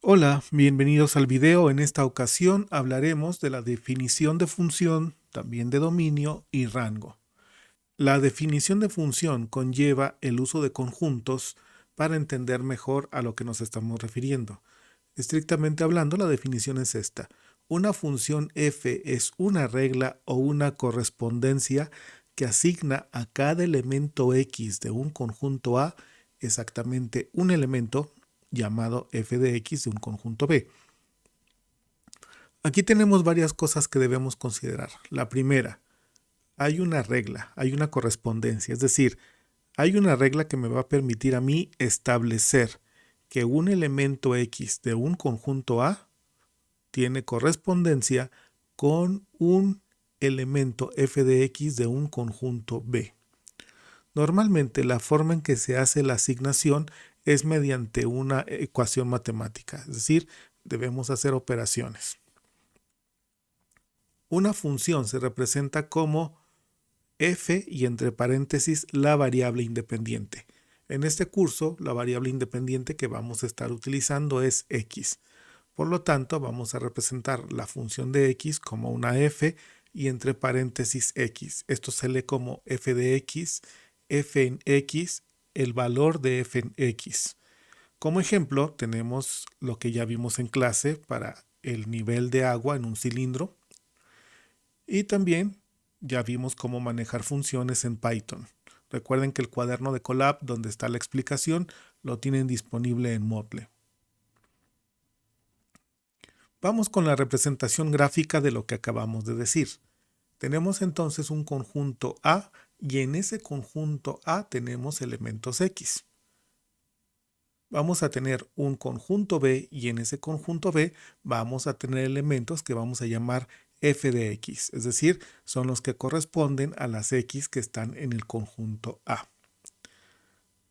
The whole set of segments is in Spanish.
Hola, bienvenidos al video. En esta ocasión hablaremos de la definición de función, también de dominio y rango. La definición de función conlleva el uso de conjuntos para entender mejor a lo que nos estamos refiriendo. Estrictamente hablando, la definición es esta. Una función f es una regla o una correspondencia que asigna a cada elemento x de un conjunto A exactamente un elemento llamado f de x de un conjunto B. Aquí tenemos varias cosas que debemos considerar. La primera, hay una regla, hay una correspondencia, es decir, hay una regla que me va a permitir a mí establecer que un elemento X de un conjunto A tiene correspondencia con un elemento f de x de un conjunto B. Normalmente la forma en que se hace la asignación es mediante una ecuación matemática, es decir, debemos hacer operaciones. Una función se representa como f y entre paréntesis la variable independiente. En este curso, la variable independiente que vamos a estar utilizando es x. Por lo tanto, vamos a representar la función de x como una f y entre paréntesis x. Esto se lee como f de x, f en x, el valor de f en x. Como ejemplo, tenemos lo que ya vimos en clase para el nivel de agua en un cilindro. Y también ya vimos cómo manejar funciones en Python. Recuerden que el cuaderno de Colab, donde está la explicación, lo tienen disponible en Moodle. Vamos con la representación gráfica de lo que acabamos de decir. Tenemos entonces un conjunto A y en ese conjunto A tenemos elementos X. Vamos a tener un conjunto B y en ese conjunto B vamos a tener elementos que vamos a llamar f de x, es decir, son los que corresponden a las x que están en el conjunto A.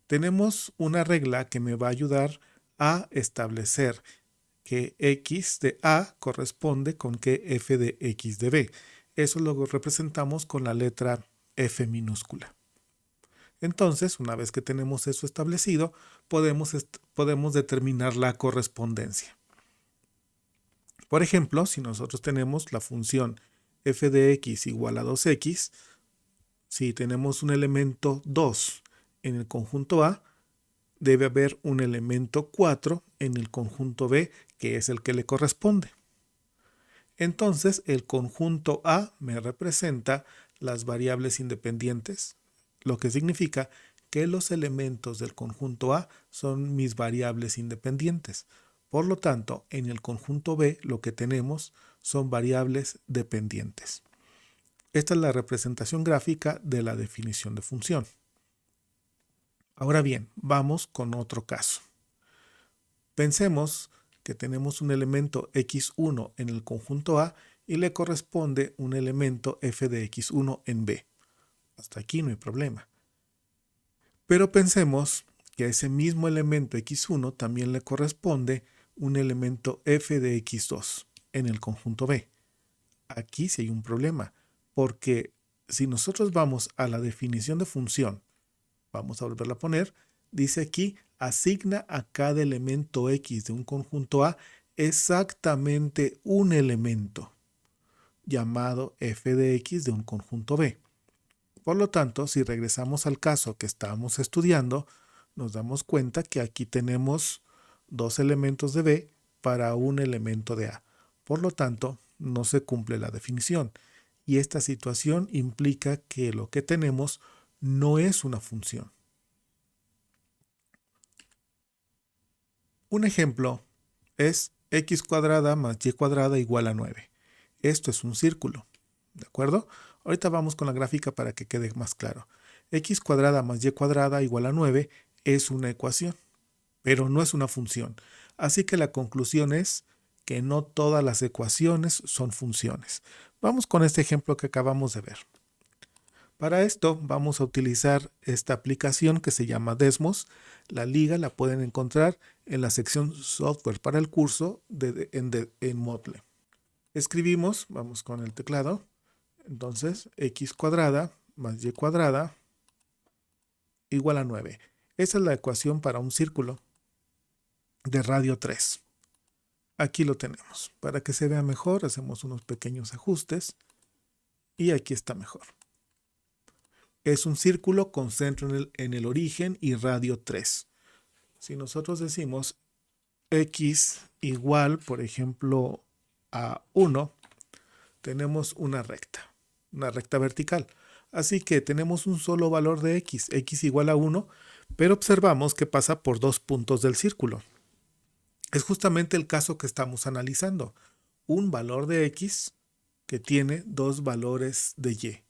Tenemos una regla que me va a ayudar a establecer que x de A corresponde con que f de x de B. Eso lo representamos con la letra f minúscula. Entonces, una vez que tenemos eso establecido, podemos determinar la correspondencia. Por ejemplo, si nosotros tenemos la función f de x igual a 2x, si tenemos un elemento 2 en el conjunto A, debe haber un elemento 4 en el conjunto B, que es el que le corresponde. Entonces, el conjunto A me representa las variables independientes, lo que significa que los elementos del conjunto A son mis variables independientes. Por lo tanto, en el conjunto B lo que tenemos son variables dependientes. Esta es la representación gráfica de la definición de función. Ahora bien, vamos con otro caso. Pensemos que tenemos un elemento x1 en el conjunto A y le corresponde un elemento f de x1 en B. Hasta aquí no hay problema. Pero pensemos que a ese mismo elemento x1 también le corresponde un elemento f de x2 en el conjunto B. Aquí sí hay un problema, porque si nosotros vamos a la definición de función, vamos a volverla a poner, dice aquí, asigna a cada elemento x de un conjunto A exactamente un elemento, llamado f de x de un conjunto B. Por lo tanto, si regresamos al caso que estábamos estudiando, nos damos cuenta que aquí tenemos dos elementos de B para un elemento de A. Por lo tanto, no se cumple la definición. Y esta situación implica que lo que tenemos no es una función. Un ejemplo es x cuadrada más y cuadrada igual a 9. Esto es un círculo, ¿de acuerdo? Ahorita vamos con la gráfica para que quede más claro. X cuadrada más y cuadrada igual a 9 es una ecuación, pero no es una función. Así que la conclusión es que no todas las ecuaciones son funciones. Vamos con este ejemplo que acabamos de ver. Para esto vamos a utilizar esta aplicación que se llama Desmos. La liga la pueden encontrar en la sección software para el curso en Moodle. Escribimos, vamos con el teclado, entonces x cuadrada más y cuadrada igual a 9. Esa es la ecuación para un círculo de radio 3. aquí lo tenemos. Para que se vea mejor, hacemos unos pequeños ajustes y aquí está mejor. Es un círculo con centro en el origen y radio 3. Si nosotros decimos x igual, por ejemplo, a 1, tenemos una recta vertical. Así que tenemos un solo valor de x igual a 1, pero observamos que pasa por dos puntos del círculo. Es justamente el caso que estamos analizando. Un valor de x que tiene dos valores de y.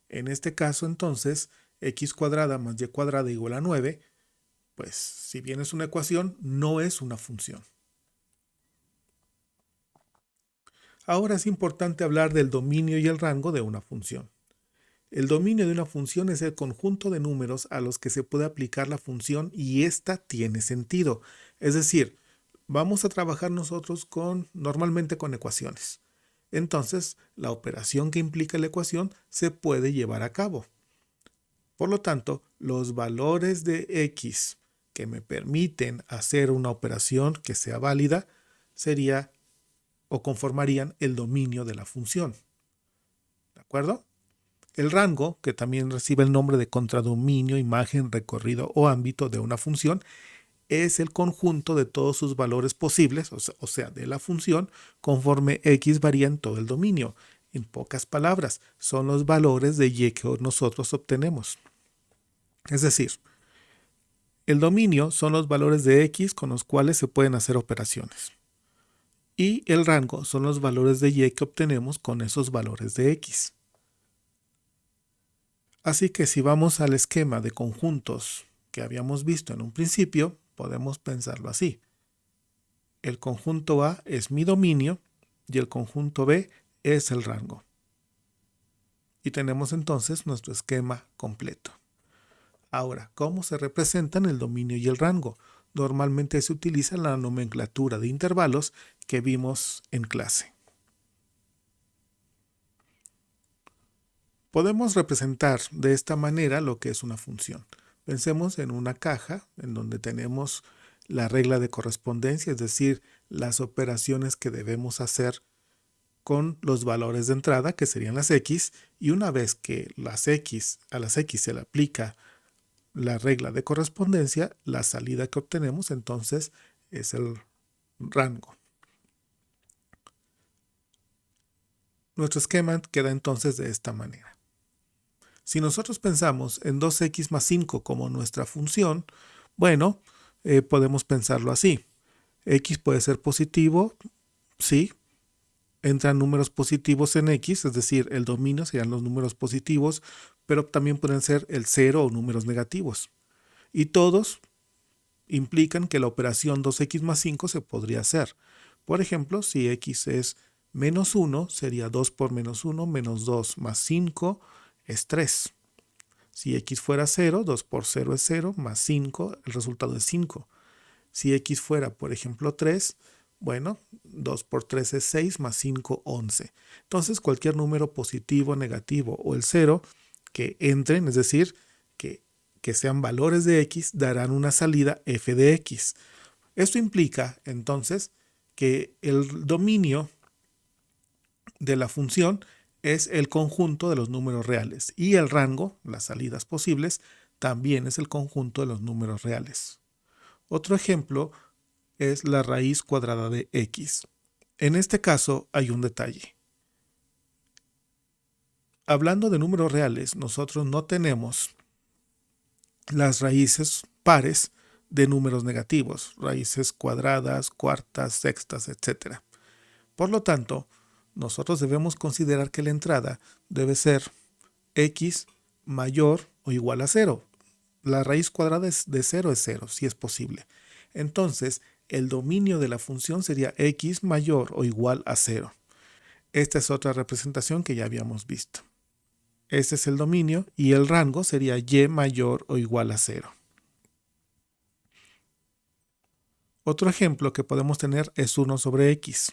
En este caso, entonces, x cuadrada más y cuadrada igual a 9, pues si bien es una ecuación, no es una función. Ahora es importante hablar del dominio y el rango de una función. El dominio de una función es el conjunto de números a los que se puede aplicar la función y ésta tiene sentido. Es decir, vamos a trabajar nosotros normalmente con ecuaciones. Entonces, la operación que implica la ecuación se puede llevar a cabo. Por lo tanto, los valores de x que me permiten hacer una operación que sea válida sería o conformarían el dominio de la función. ¿De acuerdo? El rango, que también recibe el nombre de contradominio, imagen, recorrido o ámbito de una función, es el conjunto de todos sus valores posibles, o sea, de la función, conforme x varía en todo el dominio. En pocas palabras, son los valores de y que nosotros obtenemos. Es decir, el dominio son los valores de x con los cuales se pueden hacer operaciones. Y el rango son los valores de y que obtenemos con esos valores de x. Así que si vamos al esquema de conjuntos que habíamos visto en un principio, podemos pensarlo así. El conjunto A es mi dominio y el conjunto B es el rango. Y tenemos entonces nuestro esquema completo. Ahora, ¿cómo se representan el dominio y el rango? Normalmente se utiliza la nomenclatura de intervalos que vimos en clase. Podemos representar de esta manera lo que es una función. Pensemos en una caja en donde tenemos la regla de correspondencia, es decir, las operaciones que debemos hacer con los valores de entrada, que serían las x, y una vez que a las x se le aplica la regla de correspondencia, la salida que obtenemos entonces es el rango. Nuestro esquema queda entonces de esta manera. Si nosotros pensamos en 2x más 5 como nuestra función, bueno, podemos pensarlo así. X puede ser positivo, sí, entran números positivos en x, es decir, el dominio serían los números positivos, pero también pueden ser el 0 o números negativos. Y todos implican que la operación 2x más 5 se podría hacer. Por ejemplo, si x es menos 1, sería 2 por menos 1, menos 2 más 5 es 3. Si x fuera 0, 2 por 0 es 0, más 5, el resultado es 5. Si x fuera, por ejemplo, 3, bueno, 2 por 3 es 6, más 5, 11. Entonces, cualquier número positivo, negativo o el 0 que entren, es decir, que sean valores de x, darán una salida f de x. Esto implica, entonces, que el dominio de la función es el conjunto de los números reales y el rango, las salidas posibles, también es el conjunto de los números reales. Otro ejemplo es la raíz cuadrada de x. En este caso hay un detalle. Hablando de números reales, nosotros no tenemos las raíces pares de números negativos, raíces cuadradas, cuartas, sextas, etc. Por lo tanto, nosotros debemos considerar que la entrada debe ser x mayor o igual a 0. La raíz cuadrada de 0 es 0, si es posible. Entonces, el dominio de la función sería x mayor o igual a 0. Esta es otra representación que ya habíamos visto. Este es el dominio y el rango sería y mayor o igual a 0. Otro ejemplo que podemos tener es 1 sobre x.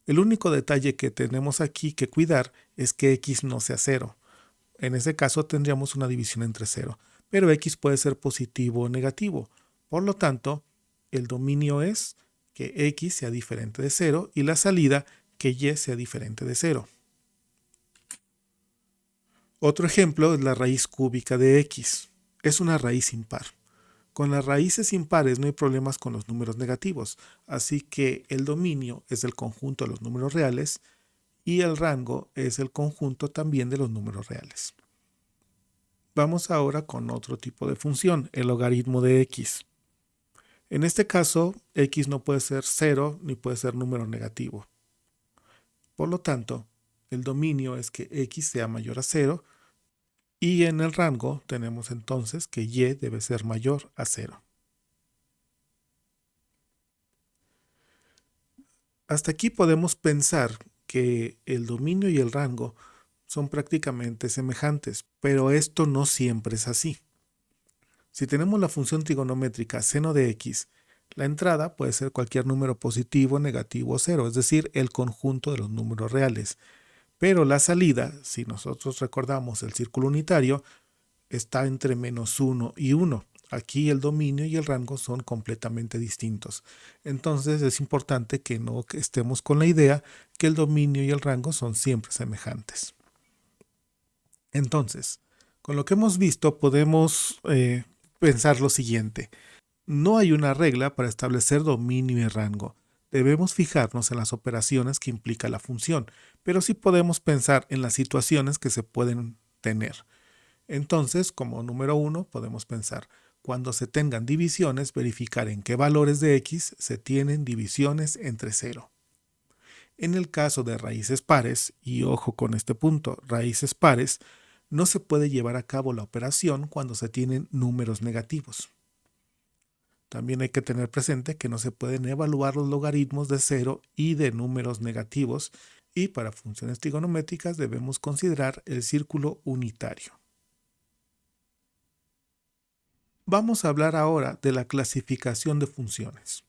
El único detalle que tenemos aquí que cuidar es que x no sea 0. En ese caso tendríamos una división entre 0, pero x puede ser positivo o negativo. Por lo tanto, el dominio es que x sea diferente de 0 y la salida que y sea diferente de 0. Otro ejemplo es la raíz cúbica de x. Es una raíz impar. Con las raíces impares no hay problemas con los números negativos, así que el dominio es el conjunto de los números reales y el rango es el conjunto también de los números reales. Vamos ahora con otro tipo de función, el logaritmo de x. En este caso, x no puede ser 0 ni puede ser número negativo. Por lo tanto, el dominio es que x sea mayor a 0 y en el rango tenemos entonces que y debe ser mayor a 0. Hasta aquí podemos pensar que el dominio y el rango son prácticamente semejantes, pero esto no siempre es así. Si tenemos la función trigonométrica seno de x, la entrada puede ser cualquier número positivo, negativo o cero, es decir, el conjunto de los números reales. Pero la salida, si nosotros recordamos el círculo unitario, está entre -1 y 1. Aquí el dominio y el rango son completamente distintos. Entonces es importante que no estemos con la idea que el dominio y el rango son siempre semejantes. Entonces, con lo que hemos visto podemos pensar lo siguiente. No hay una regla para establecer dominio y rango. Debemos fijarnos en las operaciones que implica la función, pero sí podemos pensar en las situaciones que se pueden tener. Entonces, como número 1, podemos pensar, cuando se tengan divisiones, verificar en qué valores de x se tienen divisiones entre 0. En el caso de raíces pares, y ojo con este punto, raíces pares, no se puede llevar a cabo la operación cuando se tienen números negativos. También hay que tener presente que no se pueden evaluar los logaritmos de 0 y de números negativos, y para funciones trigonométricas debemos considerar el círculo unitario. Vamos a hablar ahora de la clasificación de funciones.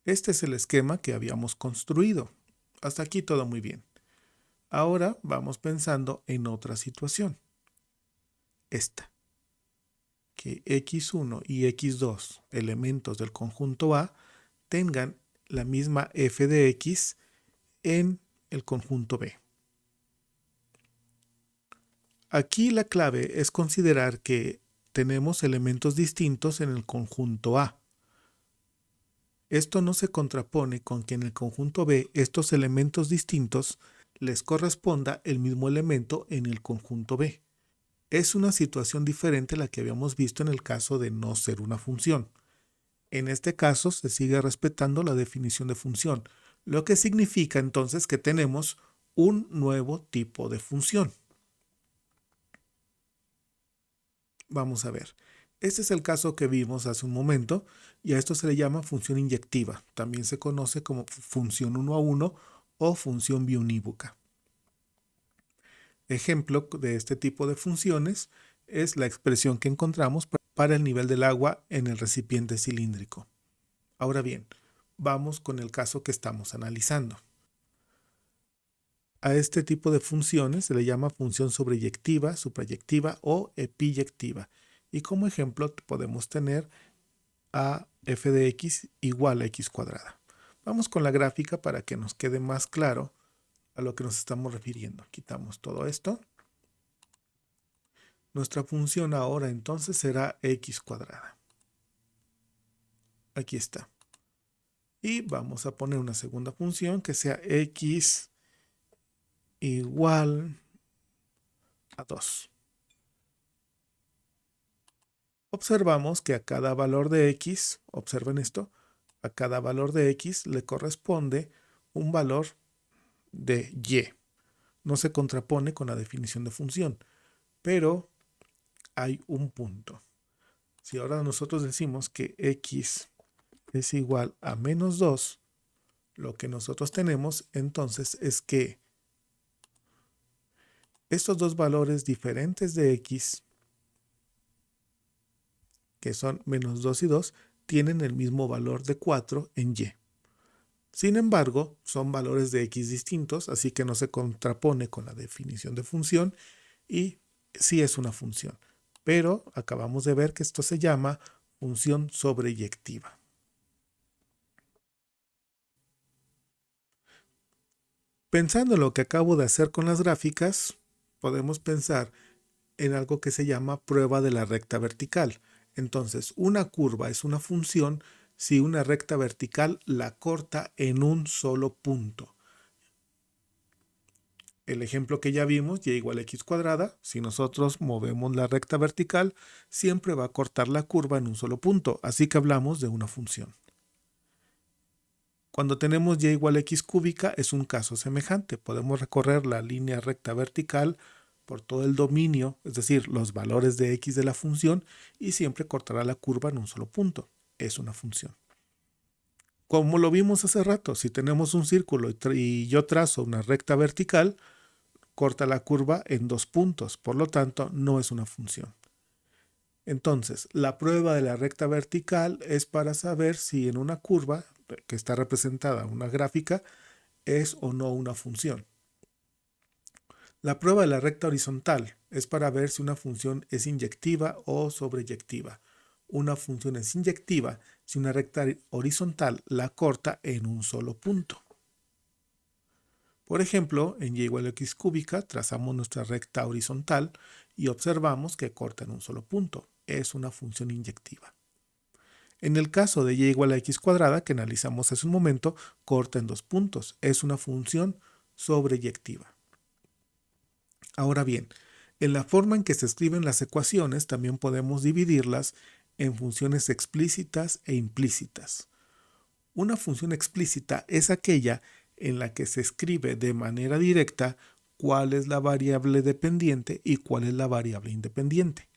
Este es el esquema que habíamos construido. Hasta aquí todo muy bien. Ahora vamos pensando en otra situación. Esta. Que x1 y x2, elementos del conjunto A, tengan la misma f de x en el conjunto B. Aquí la clave es considerar que tenemos elementos distintos en el conjunto A. Esto no se contrapone con que en el conjunto B estos elementos distintos les corresponda el mismo elemento en el conjunto B. Es una situación diferente a la que habíamos visto en el caso de no ser una función. En este caso se sigue respetando la definición de función, lo que significa entonces que tenemos un nuevo tipo de función. Vamos a ver. Este es el caso que vimos hace un momento y a esto se le llama función inyectiva. También se conoce como función 1 a 1 o función biunívoca. Ejemplo de este tipo de funciones es la expresión que encontramos para el nivel del agua en el recipiente cilíndrico. Ahora bien, vamos con el caso que estamos analizando. A este tipo de funciones se le llama función sobreyectiva, suprayectiva o epiyectiva. Y como ejemplo podemos tener a f de x igual a x cuadrada. Vamos con la gráfica para que nos quede más claro a lo que nos estamos refiriendo. Quitamos todo esto. Nuestra función ahora entonces será x cuadrada. Aquí está. Y vamos a poner una segunda función que sea x igual a 2. Observamos que a cada valor de x, observen esto, a cada valor de x le corresponde un valor de y. No se contrapone con la definición de función, pero hay un punto. Si ahora nosotros decimos que x es igual a -2, lo que nosotros tenemos entonces es que estos dos valores diferentes de x, que son -2 y 2, tienen el mismo valor de 4 en y. Sin embargo, son valores de x distintos, así que no se contrapone con la definición de función y sí es una función. Pero acabamos de ver que esto se llama función sobreyectiva. Pensando en lo que acabo de hacer con las gráficas, podemos pensar en algo que se llama prueba de la recta vertical. Entonces, una curva es una función si una recta vertical la corta en un solo punto. El ejemplo que ya vimos, y igual a x cuadrada, si nosotros movemos la recta vertical, siempre va a cortar la curva en un solo punto, así que hablamos de una función. Cuando tenemos y igual a x cúbica es un caso semejante. Podemos recorrer la línea recta vertical por todo el dominio, es decir, los valores de x de la función, y siempre cortará la curva en un solo punto. Es una función. Como lo vimos hace rato, si tenemos un círculo y yo trazo una recta vertical, corta la curva en 2 puntos, por lo tanto no es una función. Entonces, la prueba de la recta vertical es para saber si en una curva que está representada en una gráfica es o no una función. La prueba de la recta horizontal es para ver si una función es inyectiva o sobreyectiva. Una función es inyectiva si una recta horizontal la corta en un solo punto. Por ejemplo, en y igual a x cúbica trazamos nuestra recta horizontal y observamos que corta en un solo punto. Es una función inyectiva. En el caso de y igual a x cuadrada, que analizamos hace un momento, corta en 2 puntos. Es una función sobreyectiva. Ahora bien, en la forma en que se escriben las ecuaciones también podemos dividirlas en funciones explícitas e implícitas. Una función explícita es aquella en la que se escribe de manera directa cuál es la variable dependiente y cuál es la variable independiente.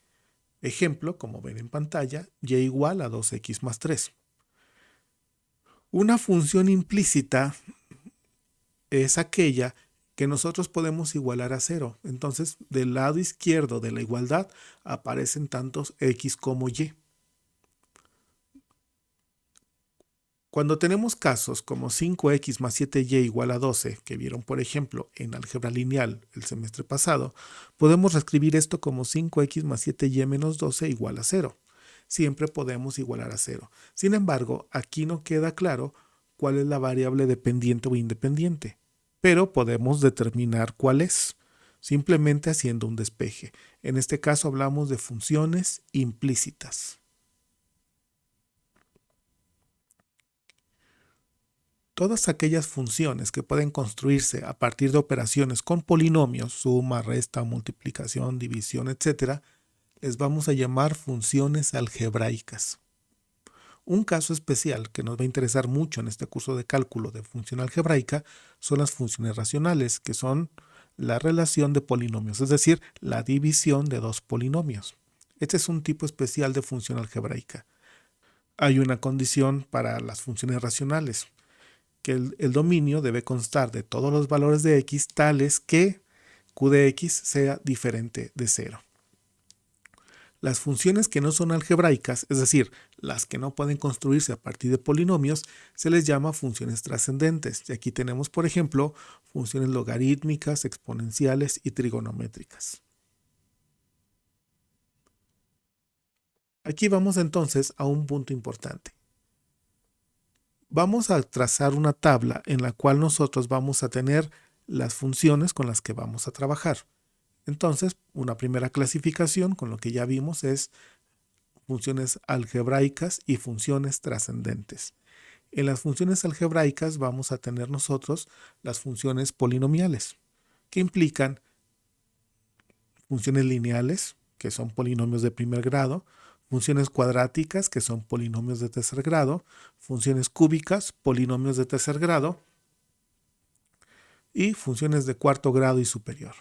Ejemplo, como ven en pantalla, y igual a 2x más 3. Una función implícita es aquella que nosotros podemos igualar a 0. Entonces, del lado izquierdo de la igualdad aparecen tantos x como y. Cuando tenemos casos como 5x más 7y igual a 12, que vieron por ejemplo en álgebra lineal el semestre pasado, podemos reescribir esto como 5x más 7y menos 12 igual a 0. Siempre podemos igualar a 0. Sin embargo, aquí no queda claro cuál es la variable dependiente o independiente, pero podemos determinar cuál es, simplemente haciendo un despeje. En este caso hablamos de funciones implícitas. Todas aquellas funciones que pueden construirse a partir de operaciones con polinomios, suma, resta, multiplicación, división, etc., les vamos a llamar funciones algebraicas. Un caso especial que nos va a interesar mucho en este curso de cálculo de función algebraica son las funciones racionales, que son la relación de polinomios, es decir, la división de dos polinomios. Este es un tipo especial de función algebraica. Hay una condición para las funciones racionales, que el dominio debe constar de todos los valores de x tales que q de x sea diferente de 0. Las funciones que no son algebraicas, es decir, las que no pueden construirse a partir de polinomios, se les llama funciones trascendentes. Y aquí tenemos, por ejemplo, funciones logarítmicas, exponenciales y trigonométricas. Aquí vamos entonces a un punto importante. Vamos a trazar una tabla en la cual nosotros vamos a tener las funciones con las que vamos a trabajar. Entonces, una primera clasificación con lo que ya vimos es funciones algebraicas y funciones trascendentes. En las funciones algebraicas vamos a tener nosotros las funciones polinomiales, que implican funciones lineales, que son polinomios de primer grado, funciones cuadráticas, que son polinomios de tercer grado, funciones cúbicas, polinomios de tercer grado, y funciones de cuarto grado y superior.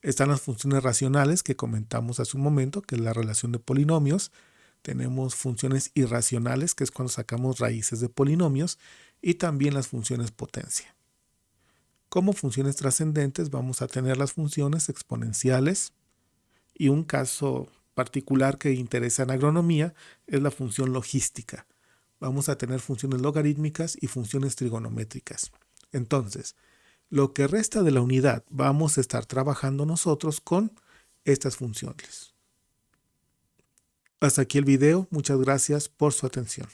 Están las funciones racionales que comentamos hace un momento, que es la relación de polinomios. Tenemos funciones irracionales, que es cuando sacamos raíces de polinomios, y también las funciones potencia. Como funciones trascendentes vamos a tener las funciones exponenciales, y un caso particular que interesa en agronomía es la función logística. Vamos a tener funciones logarítmicas y funciones trigonométricas. Entonces, lo que resta de la unidad vamos a estar trabajando nosotros con estas funciones. Hasta aquí el video. Muchas gracias por su atención.